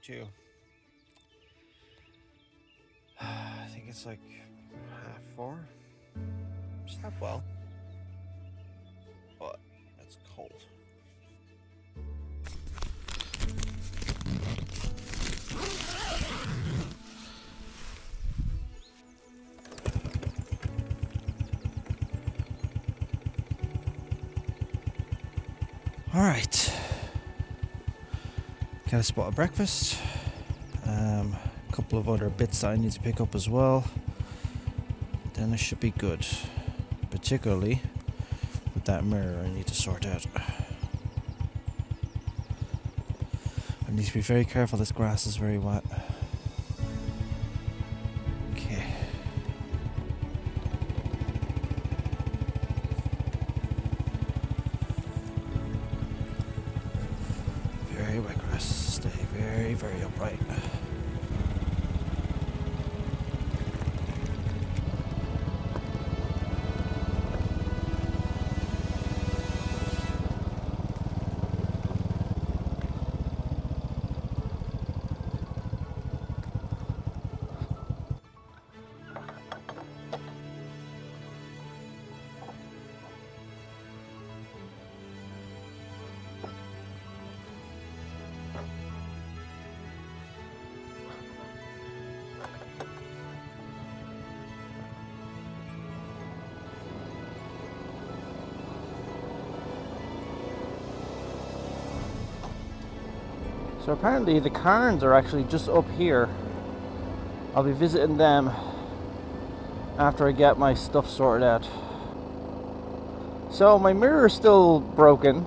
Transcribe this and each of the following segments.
too. I think it's like 4:30. Slept well, but it's cold. Alright, got a spot of breakfast, a couple of other bits that I need to pick up as well, then it should be good, particularly with that mirror I need to sort out. I need to be very careful, this grass is very wet. Okay. Very wet grass, stay very, very upright. So apparently the Cairns are actually just up here. I'll be visiting them after I get my stuff sorted out. So my mirror is still broken.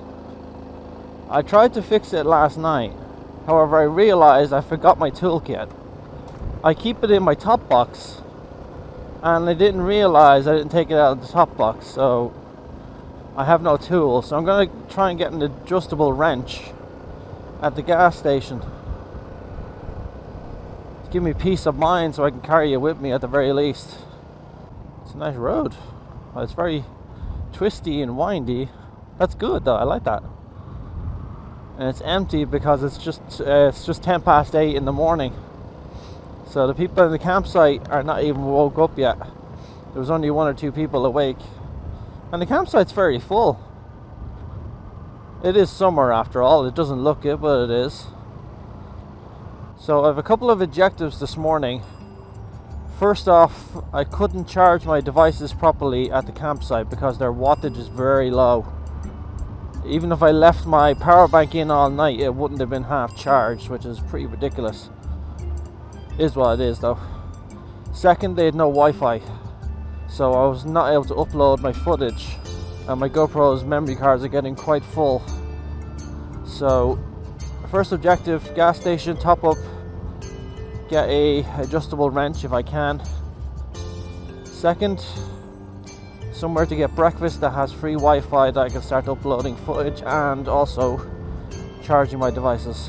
I tried to fix it last night. However, I realized I forgot my toolkit. I keep it in my top box, and I didn't realize I didn't take it out of the top box, so I have no tool. So I'm gonna try and get an adjustable wrench at the gas station to give me peace of mind so I can carry it with me at the very least. It's a nice road. Well, it's very twisty and windy. That's good though, I like that. And it's empty because it's just 8:10 in the morning. So the people in the campsite are not even woke up yet. There was only 1 or 2 people awake. And the campsite's very full. It is summer after all, it doesn't look it, but it is. So I have a couple of objectives this morning. First off, I couldn't charge my devices properly at the campsite because their wattage is very low. Even if I left my power bank in all night, it wouldn't have been half charged, which is pretty ridiculous. Is what it is though. Second, they had no Wi-Fi, so I was not able to upload my footage. And my GoPro's memory cards are getting quite full. So, first objective, gas station, top up, get a adjustable wrench if I can. Second, somewhere to get breakfast that has free Wi-Fi that I can start uploading footage and also charging my devices.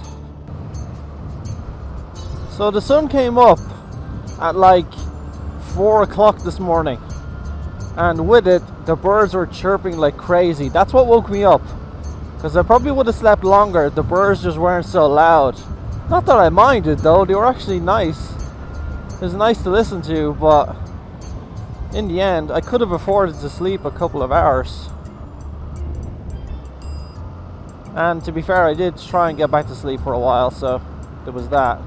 So the sun came up at like 4 o'clock this morning. And with it, the birds were chirping like crazy. That's what woke me up. Because I probably would have slept longer if the birds just weren't so loud. Not that I minded though, they were actually nice. It was nice to listen to, but in the end, I could have afforded to sleep a couple of hours. And to be fair, I did try and get back to sleep for a while, so there was that.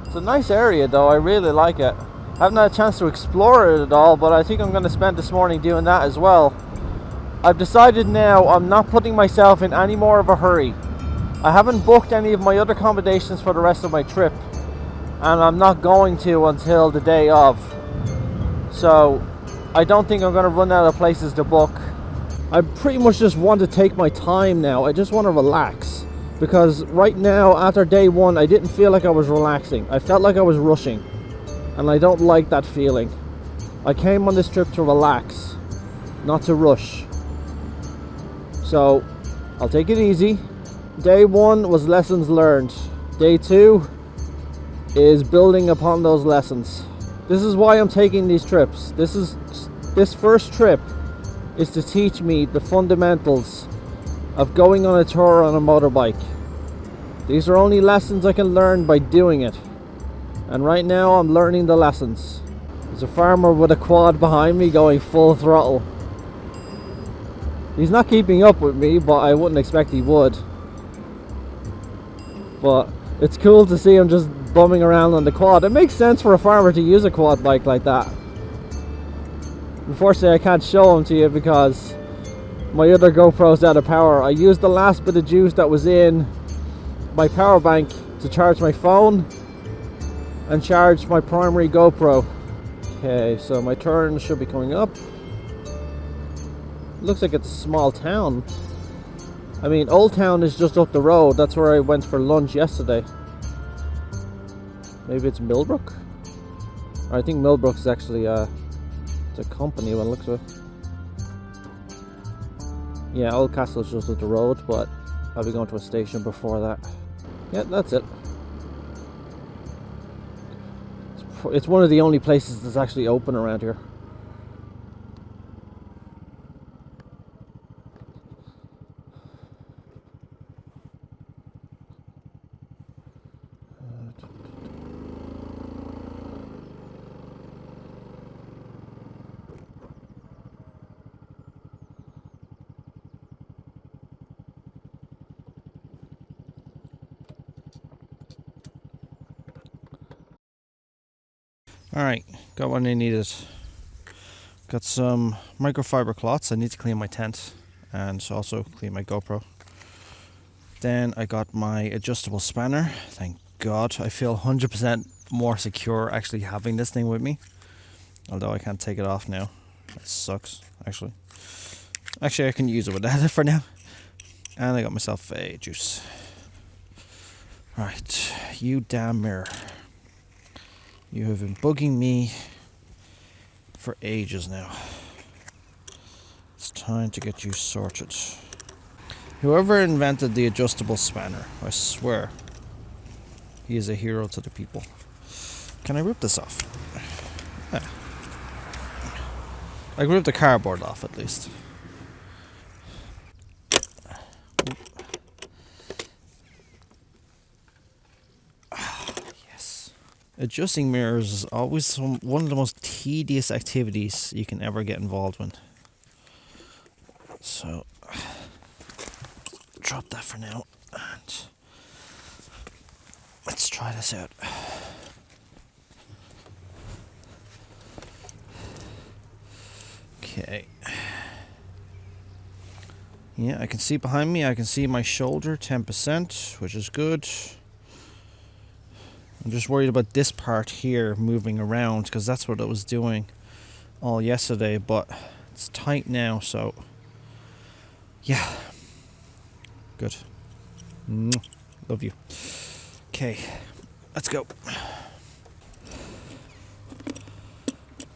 It's a nice area though, I really like it. I haven't had a chance to explore it at all, but I think I'm going to spend this morning doing that as well. I've decided now I'm not putting myself in any more of a hurry. I haven't booked any of my other accommodations for the rest of my trip, and I'm not going to until the day of. So I don't think I'm going to run out of places to book. I pretty much just want to take my time now. I just want to relax, because right now after day 1 I didn't feel like I was relaxing. I felt like I was rushing. And I don't like that feeling. I came on this trip to relax, not to rush. So, I'll take it easy. Day 1 was lessons learned. Day 2 is building upon those lessons. This is why I'm taking these trips. This first trip is to teach me the fundamentals of going on a tour on a motorbike. These are only lessons I can learn by doing it. And right now I'm learning the lessons. There's a farmer with a quad behind me going full throttle. He's not keeping up with me, but I wouldn't expect he would. But it's cool to see him just bumming around on the quad. It makes sense for a farmer to use a quad bike like that. Unfortunately, I can't show them to you because my other GoPro's out of power. I used the last bit of juice that was in my power bank to charge my phone and charge my primary GoPro. Okay, so my turn should be coming up. Looks like it's a small town. I mean, Old Town is just up the road. That's where I went for lunch yesterday. Maybe it's Millbrook? I think Millbrook is actually it's a company when it looks at it. Yeah, Old Castle is just up the road, but I'll be going to a station before that. Yeah, that's it. It's one of the only places that's actually open around here. Alright, got what I needed. Got some microfiber cloths. I need to clean my tent and also clean my GoPro. Then I got my adjustable spanner. Thank God. I feel 100% more secure actually having this thing with me. Although I can't take it off now. That sucks, actually. Actually, I can use it without it for now. And I got myself a juice. Right, you damn mirror. You have been bugging me for ages now. It's time to get you sorted. Whoever invented the adjustable spanner, I swear, he is a hero to the people. Can I rip this off? Yeah. I can rip the cardboard off at least. Adjusting mirrors is always one of the most tedious activities you can ever get involved in. So, drop that for now, and let's try this out. Okay. Yeah, I can see behind me, I can see my shoulder, 10%, which is good. I'm just worried about this part here moving around because that's what it was doing all yesterday, but it's tight now, so yeah, good. Love you. Okay, let's go.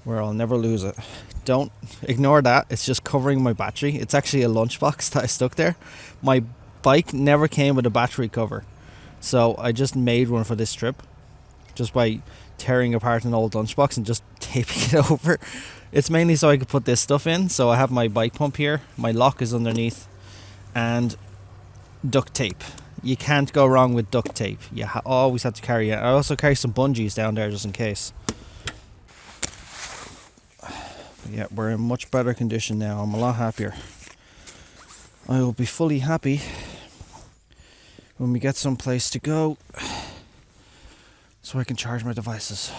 Where I'll never lose it. Don't ignore that, it's just covering my battery. It's actually a lunchbox that I stuck there. My bike never came with a battery cover, so I just made one for this trip. Just by tearing apart an old lunchbox and just taping it over. It's mainly so I could put this stuff in. So I have my bike pump here, my lock is underneath, and duct tape. You can't go wrong with duct tape. You always have to carry it. I also carry some bungees down there just in case. But yeah, we're in much better condition now. I'm a lot happier. I will be fully happy when we get someplace to go, so I can charge my devices.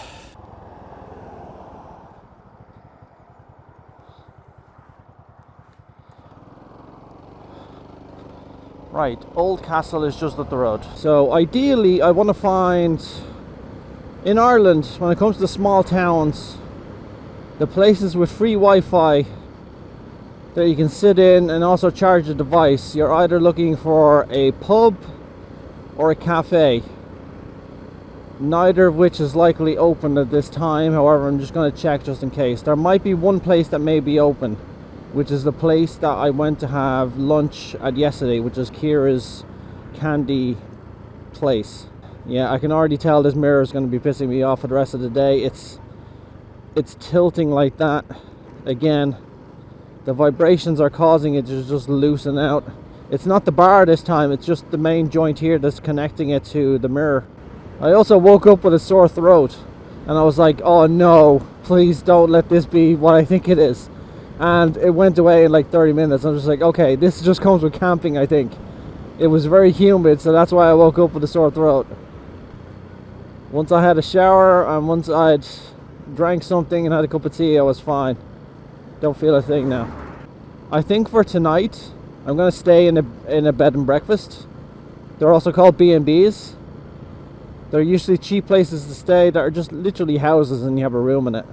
Right, Old Castle is just up the road. So ideally I want to find, in Ireland, when it comes to small towns, the places with free Wi-Fi that you can sit in and also charge a device. You're either looking for a pub or a cafe. Neither of which is likely open at this time. However, I'm just going to check just in case. There might be one place that may be open, which is the place that I went to have lunch at yesterday, which is Kira's candy place. Yeah, I can already tell this mirror is going to be pissing me off for the rest of the day. It's tilting like that. Again, the vibrations are causing it to just loosen out. It's not the bar this time, it's just the main joint here that's connecting it to the mirror. I also woke up with a sore throat, and I was like, oh no, please don't let this be what I think it is. And it went away in like 30 minutes. I'm just like, okay, this just comes with camping, I think. It was very humid, so that's why I woke up with a sore throat. Once I had a shower and once I'd drank something and had a cup of tea, I was fine. Don't feel a thing now. I think for tonight, I'm going to stay in a bed and breakfast. They're also called B&Bs. They're usually cheap places to stay that are just literally houses and you have a room in it.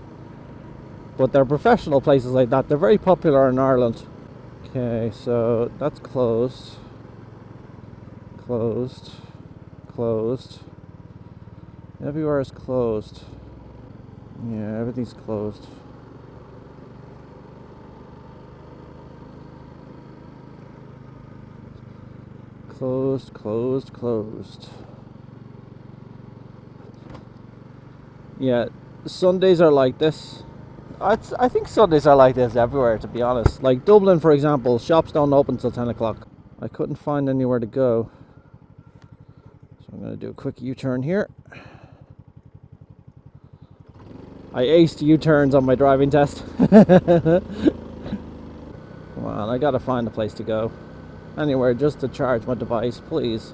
But they're professional places like that. They're very popular in Ireland. Okay, so that's closed. Closed. Closed. Everywhere is closed. Yeah, everything's closed. Closed, closed, closed. Yeah, Sundays are like this. I think Sundays are like this everywhere, to be honest. Like Dublin, for example, shops don't open till 10 o'clock. I couldn't find anywhere to go. So I'm going to do a quick U-turn here. I aced U-turns on my driving test. Come on, I gotta find a place to go. Anywhere just to charge my device, please.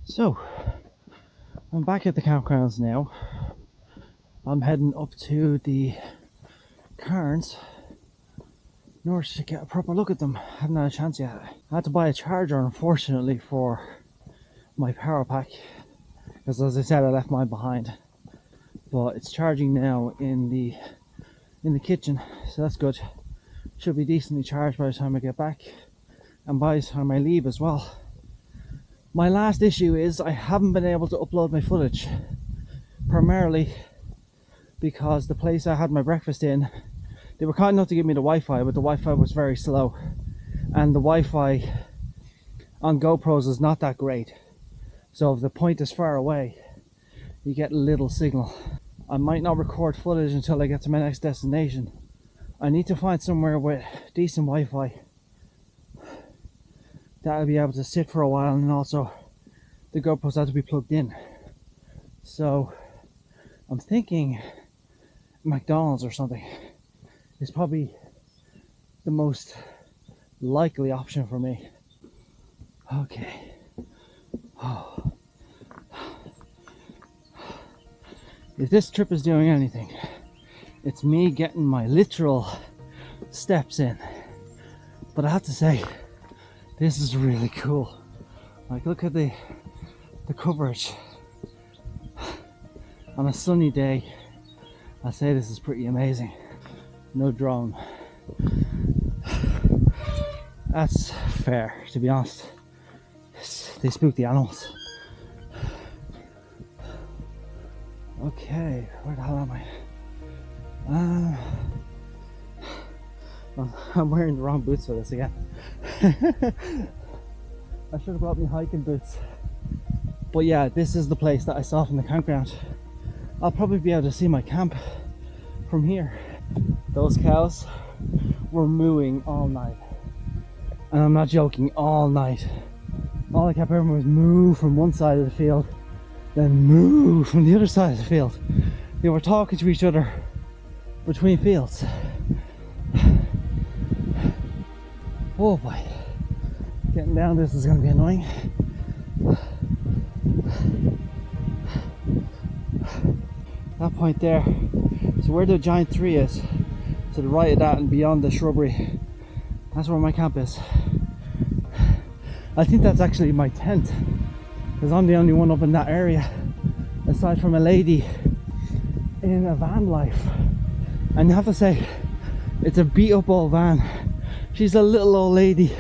So, I'm back at the campgrounds now. I'm heading up to the Cairns in order to get a proper look at them. I haven't had a chance yet. I had to buy a charger, unfortunately, for my power pack, because as I said, I left mine behind. But it's charging now in the kitchen, so that's good. Should be decently charged by the time I get back, and by the time I leave as well. My last issue is I haven't been able to upload my footage, primarily because the place I had my breakfast in, they were kind enough to give me the Wi-Fi, but the Wi-Fi was very slow, and the Wi-Fi on GoPros is not that great. So if the point is far away, you get little signal. I might not record footage until I get to my next destination. I need to find somewhere with decent Wi-Fi that I'll be able to sit for a while, and also the GoPros have to be plugged in. So I'm thinking McDonald's or something is probably the most likely option for me. Okay. Oh. If this trip is doing anything, it's me getting my literal steps in. But I have to say, this is really cool. Like, look at the coverage. On a sunny day, I'd say this is pretty amazing. No drone. That's fair, to be honest. They spook the animals. Okay, where the hell am I? I'm wearing the wrong boots for this again. I should have brought me hiking boots. But yeah, this is the place that I saw from the campground. I'll probably be able to see my camp from here. Those cows were mooing all night. And I'm not joking, all night. All I kept hearing was moo from one side of the field, then moo from the other side of the field. They were talking to each other between fields. Oh boy, getting down this is going to be annoying. That point there, so where the giant tree is, to the right of that and beyond the shrubbery, that's where my camp is. I think that's actually my tent, because I'm the only one up in that area, aside from a lady in a van life. And you have to say, it's a beat up old van. She's a little old lady,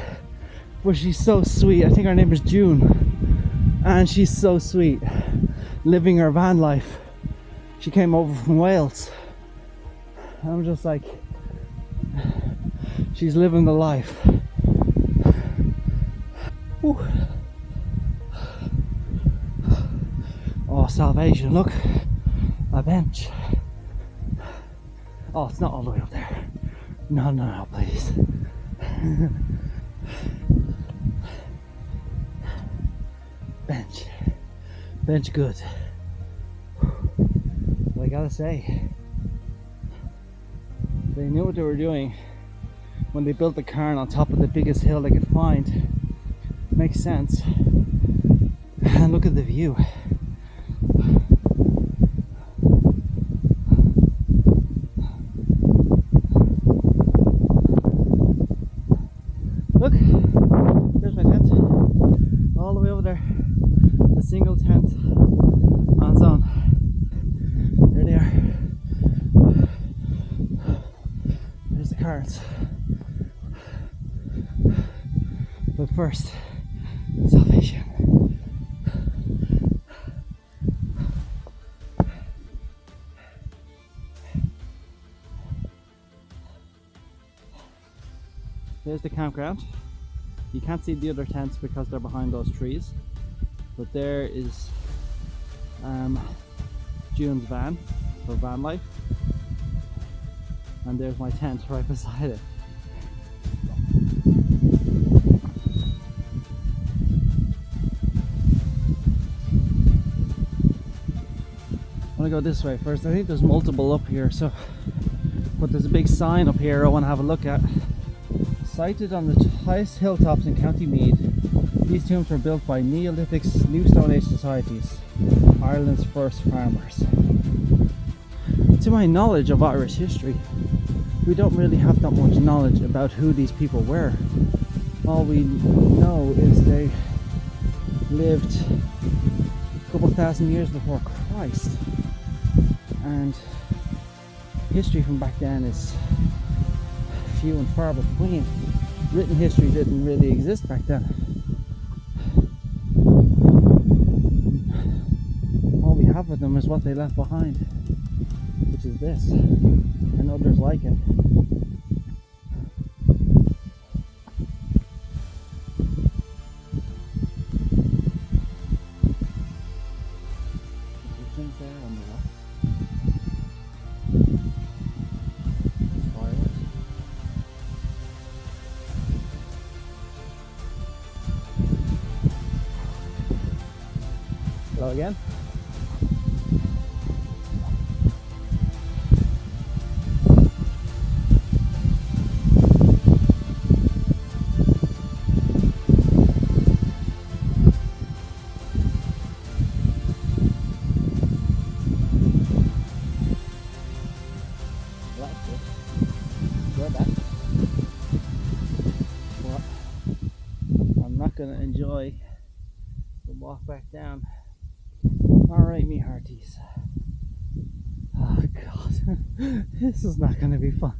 but she's so sweet. I think her name is June, and she's so sweet, living her van life. She came over from Wales. I'm just like, she's living the life. Whew. Oh, salvation, look, a bench. Oh, it's not all the way up there. No, please. Bench good. But I gotta say, they knew what they were doing when they built the cairn on top of the biggest hill they could find. Makes sense. And look at the view. Look, there's my tent, all the way over there, a single tent on its own. There they are. There's the Cairns. But first, salvation. There's the campground. You can't see the other tents because they're behind those trees. But there is June's van, for van life. And there's my tent right beside it. I want to go this way first. I think there's multiple up here, so, but there's a big sign up here I want to have a look at. Sited on the highest hilltops in County Meath, these tombs were built by Neolithic New Stone Age societies, Ireland's first farmers. To my knowledge of Irish history, we don't really have that much knowledge about who these people were. All we know is they lived a couple thousand years before Christ, and history from back then is few and far between. Written history didn't really exist back then. All we have of them is what they left behind, which is this, and others like it. There's things there on the left. Hello again. Well, that's good. Enjoy that. But I'm not going to enjoy the walk back down. Alright, me hearties. Oh god, this is not going to be fun.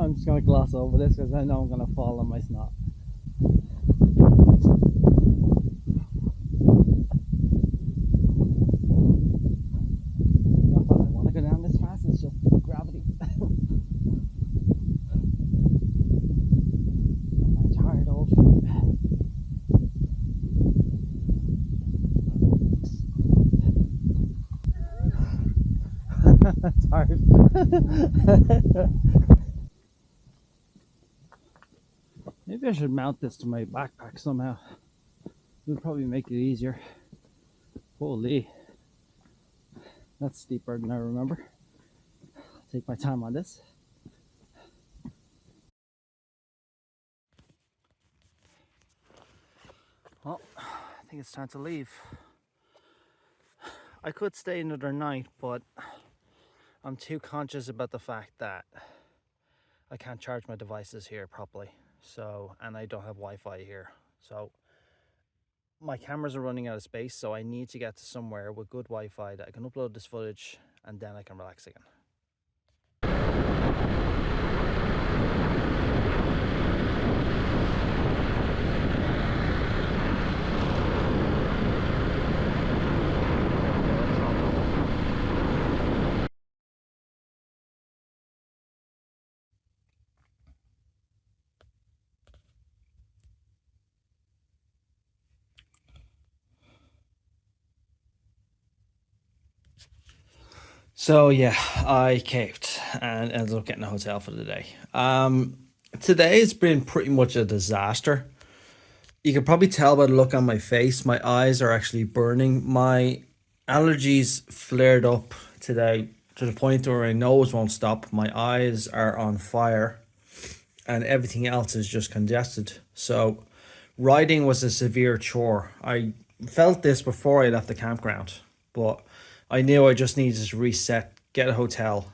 I'm just going to gloss over this because I know I'm going to fall on my snot. Not that I want to go down this fast, it's just gravity. I'm tired old food. Tired. Maybe I should mount this to my backpack somehow. It would probably make it easier. Holy, that's steeper than I remember. I'll take my time on this. Well, I think it's time to leave. I could stay another night, but I'm too conscious about the fact that I can't charge my devices here properly. So, and I don't have Wi-Fi here. So my cameras are running out of space, so I need to get to somewhere with good Wi-Fi that I can upload this footage, and then I can relax again. So yeah, I caved and ended up getting a hotel for the day. Today it's been pretty much a disaster. You can probably tell by the look on my face, my eyes are actually burning. My allergies flared up today to the point where my nose won't stop. My eyes are on fire and everything else is just congested. So riding was a severe chore. I felt this before I left the campground, but I knew I just needed to reset, get a hotel,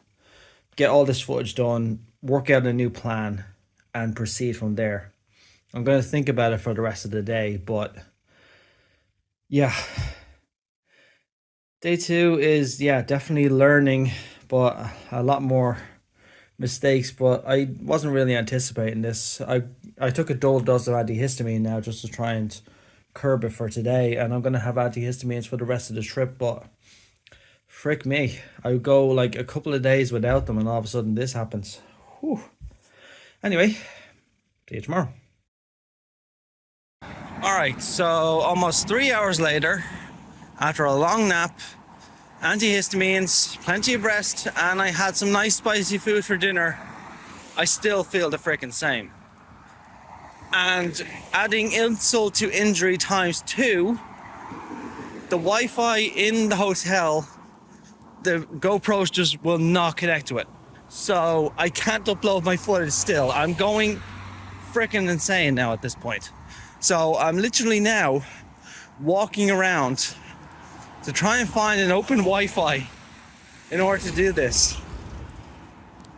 get all this footage done, work out a new plan, and proceed from there. I'm going to think about it for the rest of the day, but yeah. Day 2 is, definitely learning, but a lot more mistakes, but I wasn't really anticipating this. I took a dull dose of antihistamine now just to try and curb it for today, and I'm going to have antihistamines for the rest of the trip, but frick me, I would go like a couple of days without them and all of a sudden this happens. Whew. Anyway, see you tomorrow. Alright, so almost 3 hours later, after a long nap, antihistamines, plenty of rest, and I had some nice spicy food for dinner, I still feel the frickin' same. And adding insult to injury times 2, the Wi-Fi in the hotel, the GoPros just will not connect to it. So I can't upload my footage still. I'm going freaking insane now at this point. So I'm literally now walking around to try and find an open Wi-Fi in order to do this.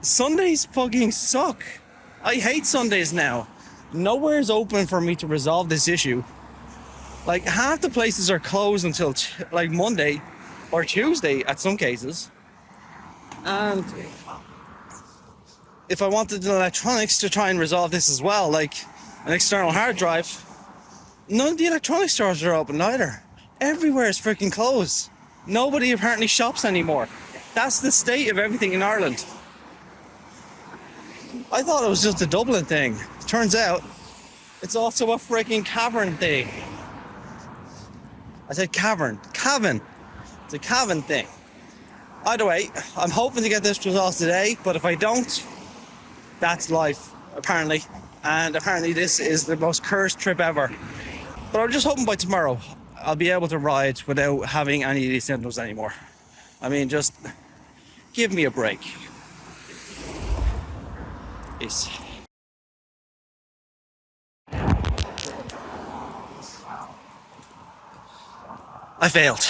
Sundays fucking suck. I hate Sundays now. Nowhere is open for me to resolve this issue. Like half the places are closed until like Monday or Tuesday at some cases. And if I wanted the electronics to try and resolve this as well, like an external hard drive, none of the electronic stores are open either. Everywhere is freaking closed. Nobody apparently shops anymore. That's the state of everything in Ireland. I thought it was just a Dublin thing. Turns out it's also a freaking Cavan thing. I said Cavan. Cavan. It's a Cavan thing. Either way, I'm hoping to get this resolved today, but if I don't, that's life, apparently. And apparently this is the most cursed trip ever. But I'm just hoping by tomorrow I'll be able to ride without having any of these symptoms anymore. I mean, just give me a break. Peace. I failed.